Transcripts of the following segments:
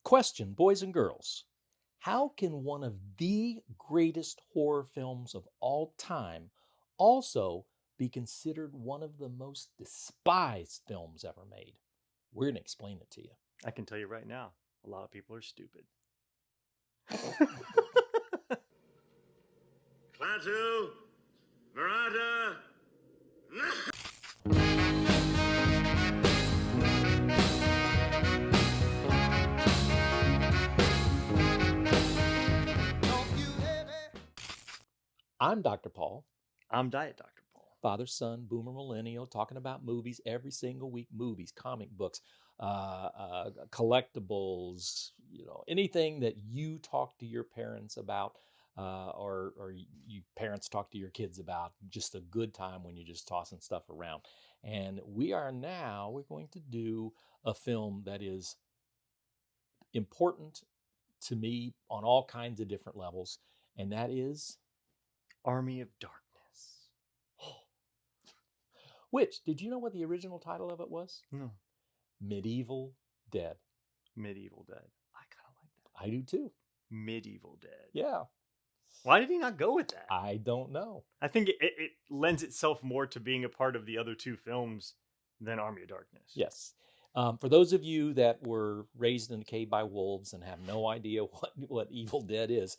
Question, boys and girls. How can one of the greatest horror films of all time also be considered one of the most despised films ever made? We're going to explain it to you. I can tell you right now, a lot of people are stupid. Klaatu, Verada, I'm Dr. Paul, I'm Diet Dr. Paul. father, son, boomer, millennial, talking about movies every single week. Movies, comic books, collectibles, anything that you talk to your parents about, or you parents talk to your kids about. Just a good time when you're just tossing stuff around. And we're going to do a film that is important to me on all kinds of different levels, and that is Army of Darkness. which, did you know what the original title of it was? No. Medieval Dead. Medieval Dead. I kind of like that. I do too. Medieval Dead. Yeah. Why did he not go with that? I don't know. I think it lends itself more to being a part of the other two films than Army of Darkness. Yes. For those of you that were raised in a cave by wolves and have no idea what Evil Dead is,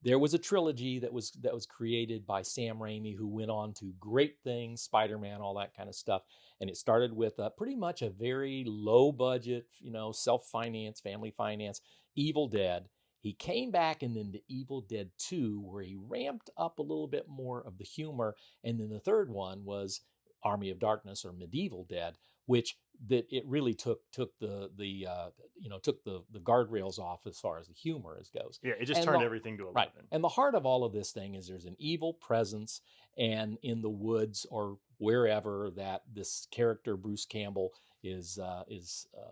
there was a trilogy that was created by Sam Raimi, who went on to great things, Spider-Man, all that kind of stuff. And it started with pretty much a very low budget, self-finance, family finance, Evil Dead. He came back and then to Evil Dead 2, where he ramped up a little bit more of the humor. And then the third one was Army of Darkness, or Medieval Dead, which that it really took the guardrails off as far as the humor goes. Yeah, it just turned everything to 11. Right. And the heart of all of this thing is there's an evil presence, and in the woods or wherever that this character Bruce Campbell is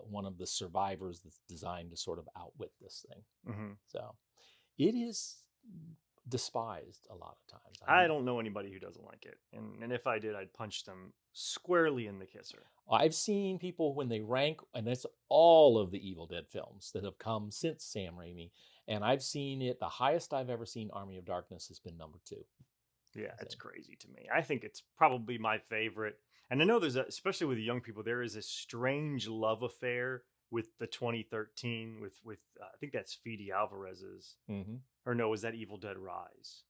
one of the survivors that's designed to sort of outwit this thing. Mm-hmm. So it is despised a lot of times. I don't know anybody who doesn't like it, and if I did, I'd punch them squarely in the kisser. I've seen people when they rank, and it's all of the Evil Dead films that have come since Sam Raimi, and I've seen it. The highest I've ever seen Army of Darkness has been number 2. Yeah, it's crazy to me. I think it's probably my favorite, and I know especially with young people, there is a strange love affair with the 2013 with I think that's Fede Alvarez's. Mm-hmm. Or no, was that Evil Dead Rise?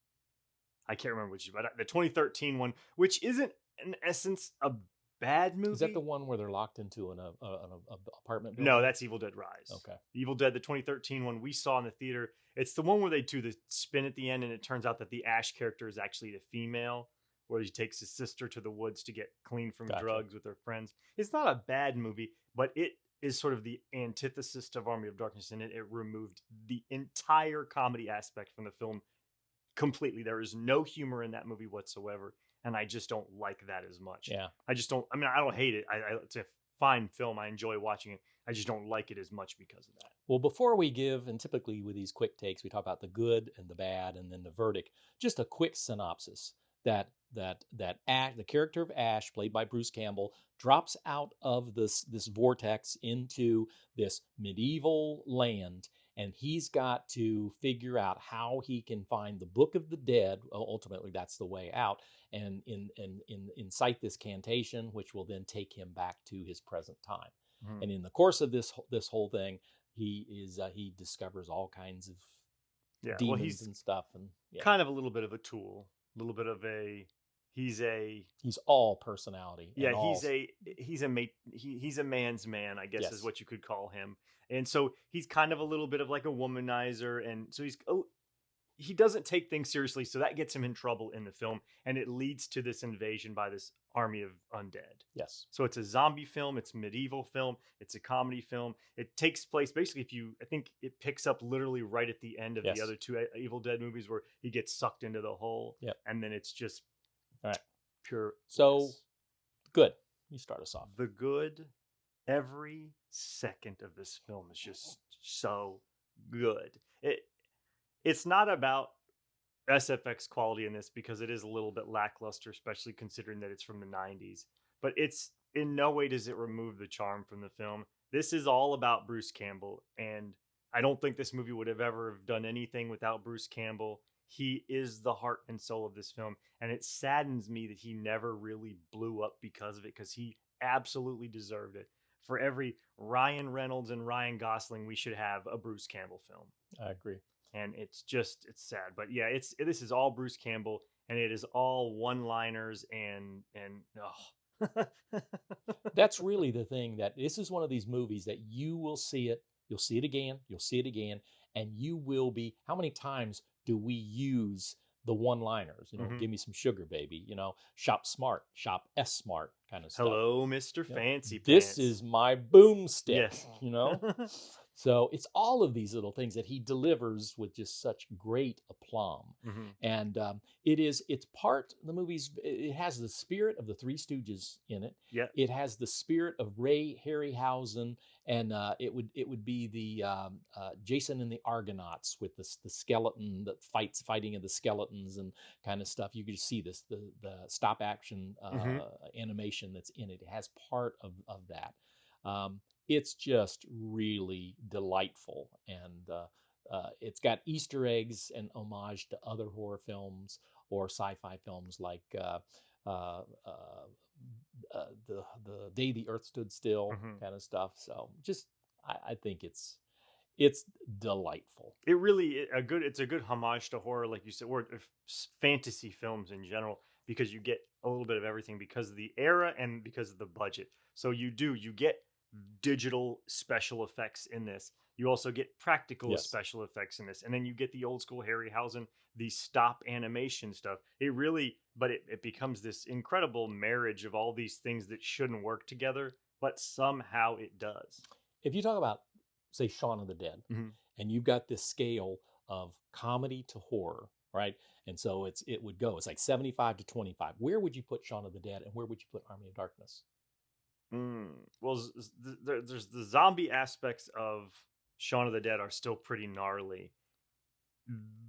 I can't remember which, but the 2013 one, which isn't in essence a bad movie. Is that the one where they're locked into an apartment building? No, that's Evil Dead Rise. Okay. Evil Dead, the 2013 one we saw in the theater. It's the one where they do the spin at the end, and it turns out that the Ash character is actually the female, where he takes his sister to the woods to get clean from drugs with her friends. It's not a bad movie, but it is sort of the antithesis of Army of Darkness, and it removed the entire comedy aspect from the film completely. There is no humor in that movie whatsoever, and I just don't like that as much. Yeah. I just don't, I mean, I don't hate it. It's a fine film. I enjoy watching it. I just don't like it as much because of that. Well, before we give, and typically with these quick takes, we talk about the good and the bad and then the verdict, just a quick synopsis. That Ash, the character of Ash, played by Bruce Campbell, drops out of this vortex into this medieval land, and he's got to figure out how he can find the Book of the Dead. Ultimately, that's the way out, and incite this cantation, which will then take him back to his present time. Mm-hmm. And in the course of this whole thing, he discovers all kinds of demons and stuff, and kind of a little bit of a tool. A little bit of he's all personality. Yeah, he's a man's man, I guess, is what you could call him. And so he's kind of a little bit of like a womanizer, and so he doesn't take things seriously, so that gets him in trouble in the film, and it leads to this invasion by this army of undead. Yes. So it's a zombie film, it's a medieval film, it's a comedy film. It takes place basically, I think it picks up literally right at the end of the other two Evil Dead movies, where he gets sucked into the hole. Yep. And then it's just pure. So good. You start us off. The good. Every second of this film is just so good. It's not about SFX quality in this, because it is a little bit lackluster, especially considering that it's from the 90s. But it's in no way does it remove the charm from the film. This is all about Bruce Campbell, and I don't think this movie would have ever done anything without Bruce Campbell. He is the heart and soul of this film, and it saddens me that he never really blew up because of it, because he absolutely deserved it. For every Ryan Reynolds and Ryan Gosling, we should have a Bruce Campbell film. I agree. And it's sad, but yeah, this is all Bruce Campbell, and it is all one-liners and oh. That's really the thing, that this is one of these movies that you will see it, you'll see it again, and you will be, how many times do we use the one-liners? Give me some sugar, baby, shop smart, shop S smart kind of stuff. Hello, Mr. Fancy Pants. This is my boomstick, Yes. So it's all of these little things that he delivers with just such great aplomb. Mm-hmm. And it has the spirit of the Three Stooges in it. Yeah. It has the spirit of Ray Harryhausen, and it would be the Jason and the Argonauts with the skeleton that fighting of the skeletons and kind of stuff. You can just see the stop action animation that's in it. It has part of that. It's just really delightful, and it's got Easter eggs and homage to other horror films or sci-fi films like the Day the Earth Stood Still kind of stuff. So just I think it's delightful. It really it's a good homage to horror, like you said, or fantasy films in general, because you get a little bit of everything because of the era and because of the budget. So you get digital special effects in this. You also get practical special effects in this, and then you get the old school Harryhausen, the stop animation stuff. But it becomes this incredible marriage of all these things that shouldn't work together, but somehow it does. If you talk about, say, Shaun of the Dead, and you've got this scale of comedy to horror, right? And so it's like 75 to 25. Where would you put Shaun of the Dead, and where would you put Army of Darkness? Well, there's the zombie aspects of Shaun of the Dead are still pretty gnarly.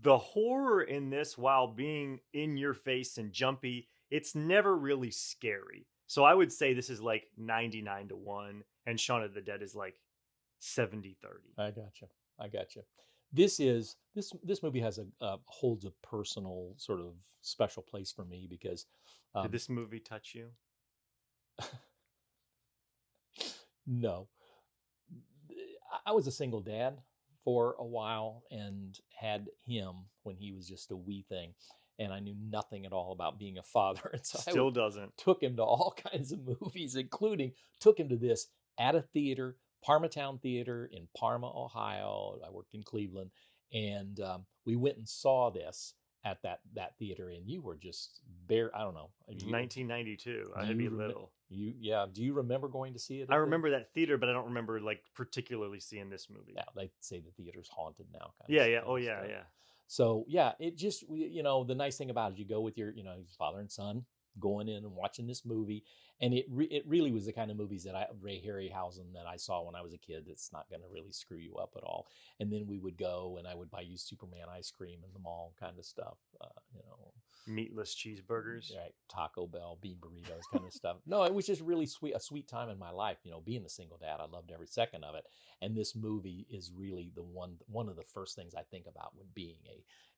The horror in this, while being in your face and jumpy, it's never really scary. So I would say this is like 99 to 1, and Shaun of the Dead is like 70-30. I gotcha. This movie holds a personal sort of special place for me because did this movie touch you? No. I was a single dad for a while and had him when he was just a wee thing, and I knew nothing at all about being a father. And so Still doesn't. Took him to all kinds of movies, including took him to this at a theater, Parmatown Theater in Parma, Ohio. I worked in Cleveland, and we went and saw this at that theater, and you were just I don't know. 1992. I had to be little. Do you remember going to see it? I remember that theater, but I don't remember like particularly seeing this movie. Yeah, they say the theater's haunted now. Yeah. Oh yeah. So yeah, it just the nice thing about it, you go with your father and son going in and watching this movie, and it really was the kind of movies that Ray Harryhausen that I saw when I was a kid. That's not going to really screw you up at all. And then we would go, and I would buy you Superman ice cream in the mall, kind of stuff. Meatless cheeseburgers, right? Taco Bell, bean burritos, kind of stuff. No, it was just really a sweet time in my life. Being a single dad, I loved every second of it. And this movie is really one of the first things I think about when being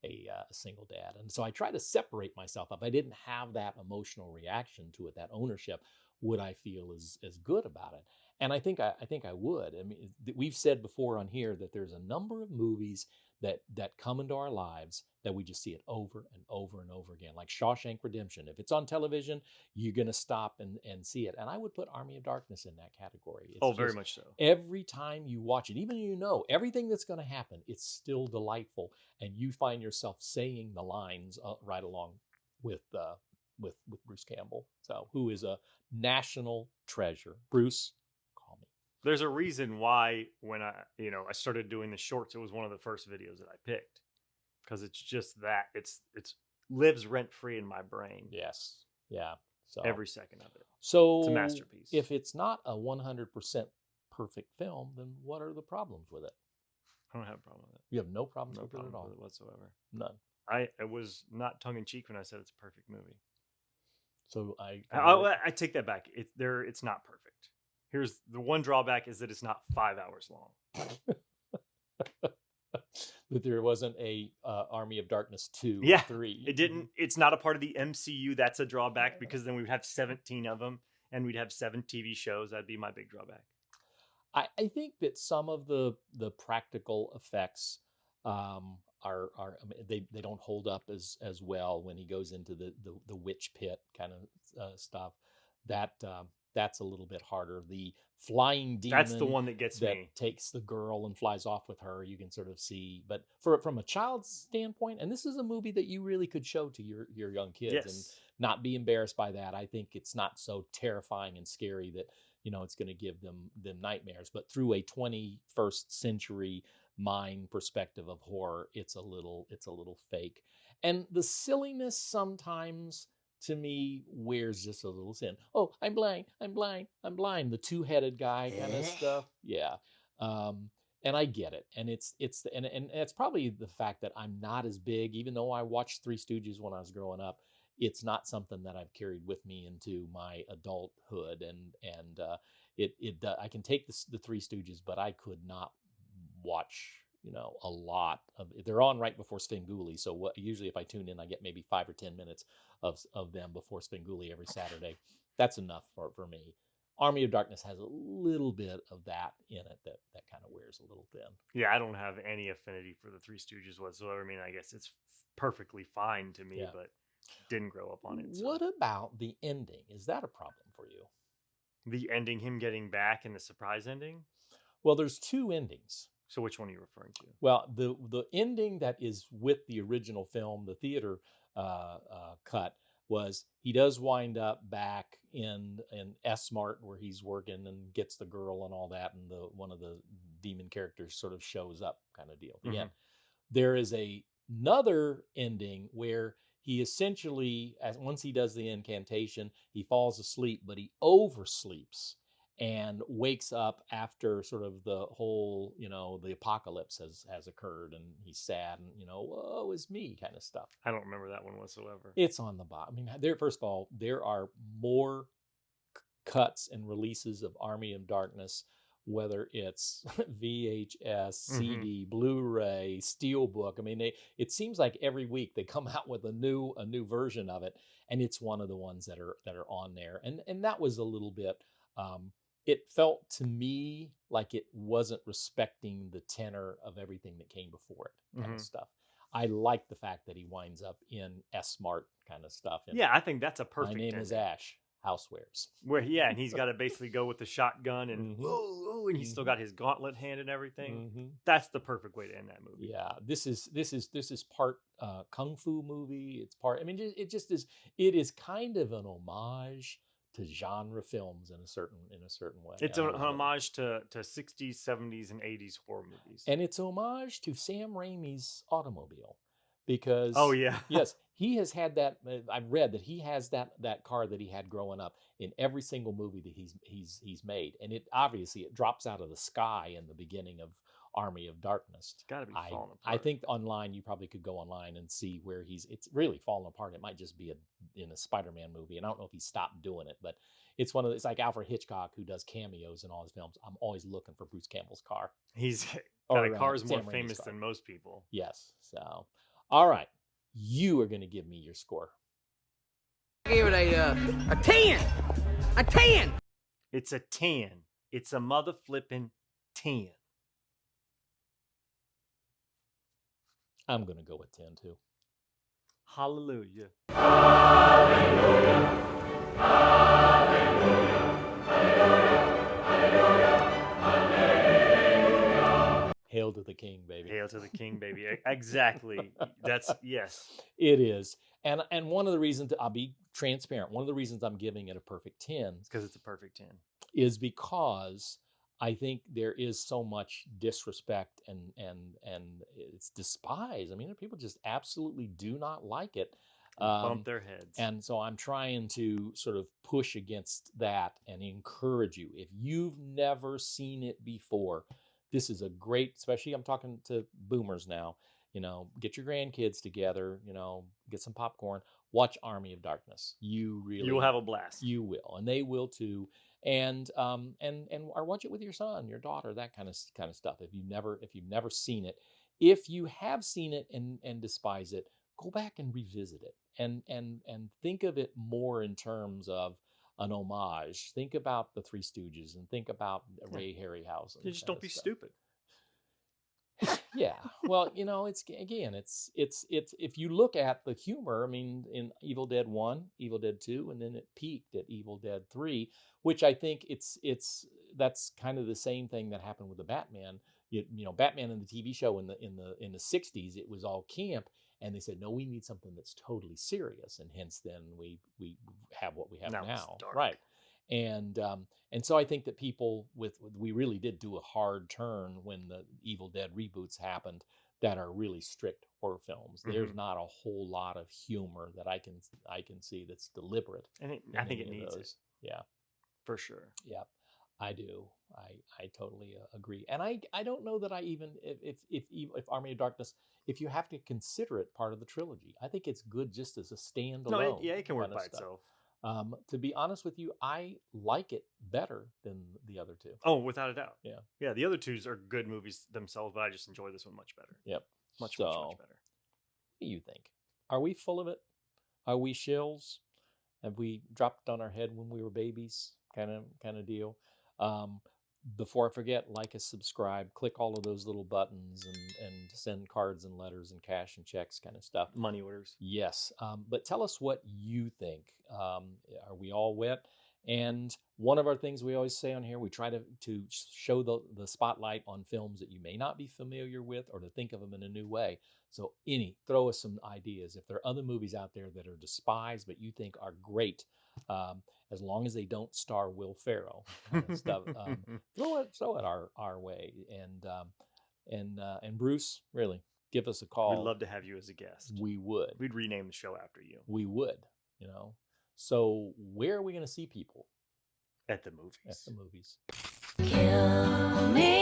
a single dad. And so I try to separate myself. If I didn't have that emotional reaction to it, that ownership, would I feel as good about it? And I think I would. I mean, we've said before on here that there's a number of movies that come into our lives that we just see it over and over and over again, like Shawshank Redemption. If it's on television, you're going to stop and see it. And I would put Army of Darkness in that category. It's very much so. Every time you watch it, even everything that's going to happen, it's still delightful, and you find yourself saying the lines right along with Bruce Campbell, who is a national treasure. Bruce, call me. There's a reason why when I started doing the shorts, it was one of the first videos that I picked, because it's just that it's lives rent free in my brain. Yes, yeah. So every second of it. So it's a masterpiece. If it's not a 100% perfect film, then what are the problems with it? I don't have a problem with it. You have no problems with problem it at all? with it whatsoever. None. I was not tongue in cheek when I said it's a perfect movie. So I take that back. It's not perfect. Here's the one drawback is that it's not 5 hours long. That there wasn't a Army of Darkness 2 Yeah, or 3. It didn't. It's not a part of the MCU. That's a drawback because then we would have 17 of them and we'd have 7 TV shows. That'd be my big drawback. I think that some of the practical effects are I mean, they don't hold up as well when he goes into the witch pit kind of stuff. That that's a little bit harder. The flying demon, That's the one that gets me. takes the girl and flies off with her. You can sort of see, but from a child's standpoint, and this is a movie that you really could show to your young kids and Yes. not be embarrassed by that. I think it's not so terrifying and scary that it's going to give them nightmares. But through a 21st century mind perspective of horror, it's a little fake, and the silliness sometimes to me wears just a little thin. Oh, I'm blind, I'm blind, I'm blind. The two-headed guy kind of stuff. Yeah. And I get it. And and it's probably the fact that I'm not as big, even though I watched Three Stooges when I was growing up. It's not something that I've carried with me into my adulthood, and I can take the Three Stooges, but I could not watch a lot of. They're on right before Svengoolie, so usually if I tune in, I get maybe 5 or 10 minutes of them before Svengoolie every Saturday. That's enough for me. Army of Darkness has a little bit of that in it that kind of wears a little thin. Yeah, I don't have any affinity for the Three Stooges whatsoever. I mean, I guess it's perfectly fine to me, but didn't grow up on it. So. What about the ending? Is that a problem for you? The ending, him getting back, and the surprise ending? Well, there's 2 endings. So which one are you referring to? Well, the ending that is with the original film, the theater cut, was he does wind up back in S-Mart where he's working and gets the girl and all that, and one of the demon characters sort of shows up, kind of deal. Mm-hmm. There is another ending where he essentially, once he does the incantation, he falls asleep, but he oversleeps and wakes up after sort of the whole, the apocalypse has occurred, and he's sad and, woe is me kind of stuff. I don't remember that one whatsoever. It's on the bottom. I mean, first of all, there are more cuts and releases of Army of Darkness, whether it's VHS, CD, Blu-ray, Steelbook. I mean, it seems like every week they come out with a new version of it, and it's one of the ones that are on there. And that was a little bit. It felt to me like it wasn't respecting the tenor of everything that came before it, kind of stuff. I like the fact that he winds up in S-Mart kind of stuff. And yeah, I think that's a perfect. My name is Ash. Housewares. Where and he's got to basically go with the shotgun and and he's still got his gauntlet hand and everything. That's the perfect way to end that movie. Yeah, this is part kung fu movie. It's part. I mean, it just is. It is kind of an homage to genre films in a certain way. It's an homage to 60s, 70s, and 80s horror movies. And it's homage to Sam Raimi's Automobile. Because yes, he has had that. I've read that he has that car that he had growing up in every single movie that he's made, and it drops out of the sky in the beginning of Army of Darkness. It's got to be falling apart. I think online you probably could go online and see where it's really falling apart. It might just be in a Spider-Man movie, and I don't know if he stopped doing it, but it's it's like Alfred Hitchcock, who does cameos in all his films. I'm always looking for Bruce Campbell's car. He's got a car is more famous than most people. Yes, so. All right, you are going to give me your score. I gave it a 10. A 10. It's a 10. It's a mother flipping 10. I'm going to go with 10 too. Hallelujah. Hallelujah. Hallelujah. Hail to the king, baby. Hail to the king, baby. Exactly. That's, yes. It is. And one of the reasons, I'll be transparent, one of the reasons I'm giving it a perfect 10 is because it's a perfect 10. Is because I think there is so much disrespect and it's despised. I mean, people just absolutely do not like it. Bump their heads. And so I'm trying to sort of push against that and encourage you. If you've never seen it before, this is a great, especially I'm talking to boomers now, get your grandkids together, get some popcorn, watch Army of Darkness. You will have a blast. You will, and they will too. and or watch it with your son, your daughter, that kind of stuff. If you've never seen it, if you have seen it and despise it, go back and revisit it and think of it more in terms of an homage. Think about the Three Stooges and think about Ray Harryhausen. You just don't be stupid. Yeah, well, it's if you look at the humor, I mean, in Evil Dead 1, Evil Dead 2, and then it peaked at Evil Dead 3, which I think that's kind of the same thing that happened with the Batman. Batman in the TV show in the 60s, it was all camp, and they said, no, we need something that's totally serious, and hence then we have what we have now. Right. And so I think that people we really did do a hard turn when the Evil Dead reboots happened that are really strict horror films. There's not a whole lot of humor that I can see that's deliberate. And I think it needs it. Yeah, for sure. Yeah, I do. I totally agree. And I don't know that I even if Army of Darkness, if you have to consider it part of the trilogy, I think it's good just as a standalone. No, it can work by itself. To be honest with you, I like it better than the other two. Oh, without a doubt. Yeah. Yeah, the other twos are good movies themselves, but I just enjoy this one much better. Yep. Much better. What do you think? Are we full of it? Are we shills? Have we dropped on our head when we were babies? Kind of deal. Before I forget, like and subscribe, click all of those little buttons and send cards and letters and cash and checks kind of stuff. Money orders. Yes. But tell us what you think. Are we all wet? And one of our things we always say on here, we try to show the spotlight on films that you may not be familiar with or to think of them in a new way. So throw us some ideas. If there are other movies out there that are despised but you think are great, as long as they don't star Will Ferrell and stuff, throw it our way. And Bruce, really, give us a call. We'd love to have you as a guest. We would. We'd rename the show after you. We would, So where are we going to see people? At the movies. At the movies. Kill me.